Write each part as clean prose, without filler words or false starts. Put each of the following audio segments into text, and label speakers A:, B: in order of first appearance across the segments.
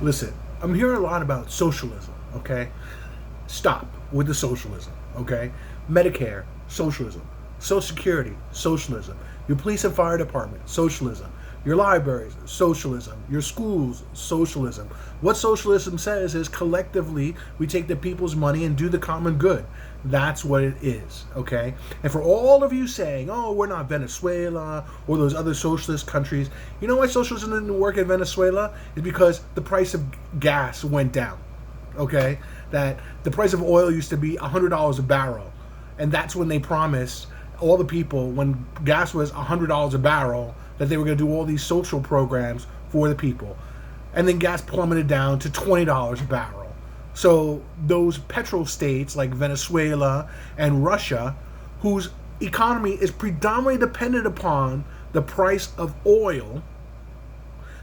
A: Listen, I'm hearing a lot about socialism, okay? Stop with the socialism, okay? Medicare, socialism. Social Security, socialism. Your police and fire department, socialism. Your libraries, socialism. Your schools, socialism. What socialism says is collectively we take the people's money and do the common good. That's what it is, okay? And for all of you saying, oh, we're not Venezuela or those other socialist countries, you know why socialism didn't work in Venezuela? It's because the price of gas went down, okay? That the price of oil used to be $100 a barrel. And that's when they promised all the people, when gas was $100 a barrel, that they were going to do all these social programs for the people. And then gas plummeted down to $20 a barrel. So those petrol states like Venezuela and Russia, whose economy is predominantly dependent upon the price of oil,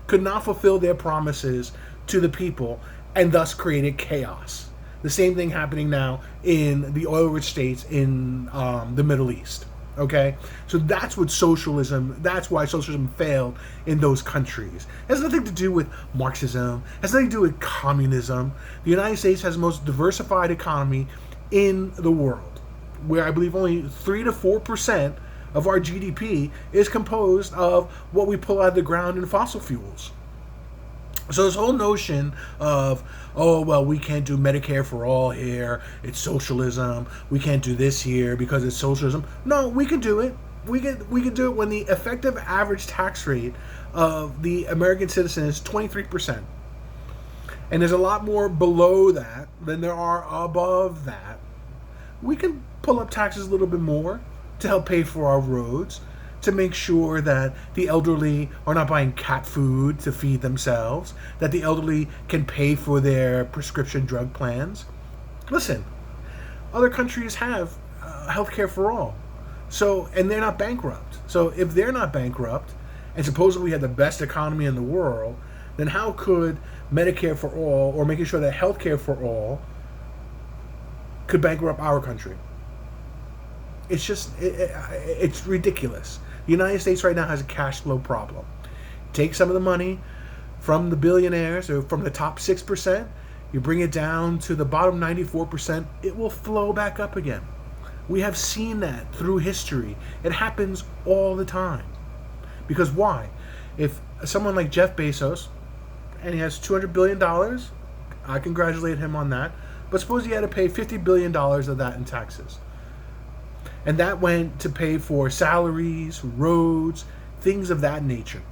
A: could not fulfill their promises to the people and thus created chaos. The same thing happening now in the oil-rich states in the Middle East. Okay, so that's what socialism. That's why socialism failed in those countries. It has nothing to do with Marxism. It has nothing to do with communism. The United States has the most diversified economy in the world, where I believe only 3 to 4% of our GDP is composed of what we pull out of the ground in fossil fuels. So this whole notion of, oh, well, we can't do Medicare for all here, it's socialism, we can't do this here because it's socialism. No, we can do it. We can do it when the effective average tax rate of the American citizen is 23%. And there's a lot more below that than there are above that. We can pull up taxes a little bit more to help pay for our roads, to make sure that the elderly are not buying cat food to feed themselves, that the elderly can pay for their prescription drug plans. Listen, other countries have healthcare for all. So, and they're not bankrupt. So if they're not bankrupt, and supposedly we have the best economy in the world, then how could Medicare for all, or making sure that healthcare for all, could bankrupt our country? It's just, it's ridiculous. The United States right now has a cash flow problem. Take some of the money from the billionaires or from the top 6%, you bring it down to the bottom 94%, it will flow back up again. We have seen that through history. It happens all the time. Because why? If someone like Jeff Bezos, and he has $200 billion, I congratulate him on that, but suppose he had to pay $50 billion of that in taxes. And that went to pay for salaries, roads, things of that nature.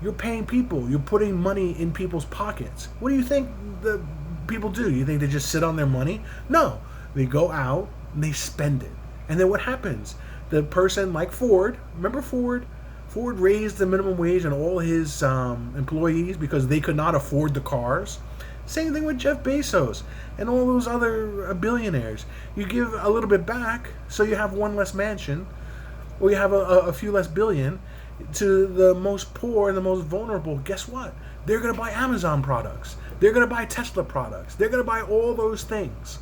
A: You're paying people. You're putting money in people's pockets. What do you think the people do? You think they just sit on their money? No. They go out and they spend it. And then what happens? The person like Ford, remember Ford? Ford raised the minimum wage on all his employees because they could not afford the cars. Same thing with Jeff Bezos and all those other billionaires. You give a little bit back, so you have one less mansion, or you have a few less billion. To the most poor and the most vulnerable, guess what? They're going to buy Amazon products. They're going to buy Tesla products. They're going to buy all those things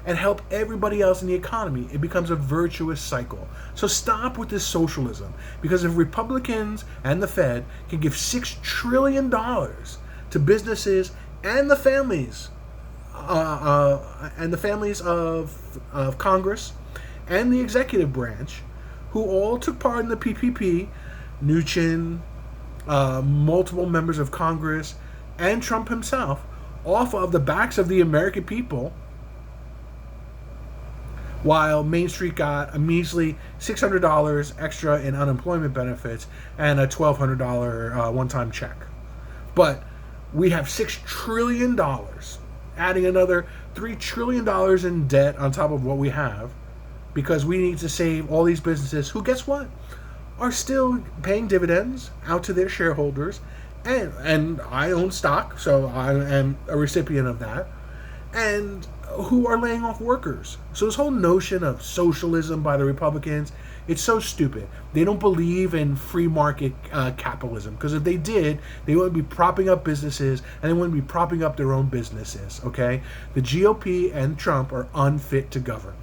A: and help everybody else in the economy. It becomes a virtuous cycle. So stop with this socialism, because if Republicans and the Fed can give $6 trillion to businesses and the families of Congress and the executive branch, who all took part in the PPP, Mnuchin, multiple members of Congress, and Trump himself, off of the backs of the American people, while Main Street got a measly $600 extra in unemployment benefits and a $1,200 one-time check. But we have $6 trillion, adding another $3 trillion in debt on top of what we have, because we need to save all these businesses who, guess what, are still paying dividends out to their shareholders. And I own stock, so I am a recipient of that. And who are laying off workers. So this whole notion of socialism by the Republicans, it's so stupid. They don't believe in free market capitalism, because if they did, they wouldn't be propping up businesses, and they wouldn't be propping up their own businesses, okay? The GOP and Trump are unfit to govern.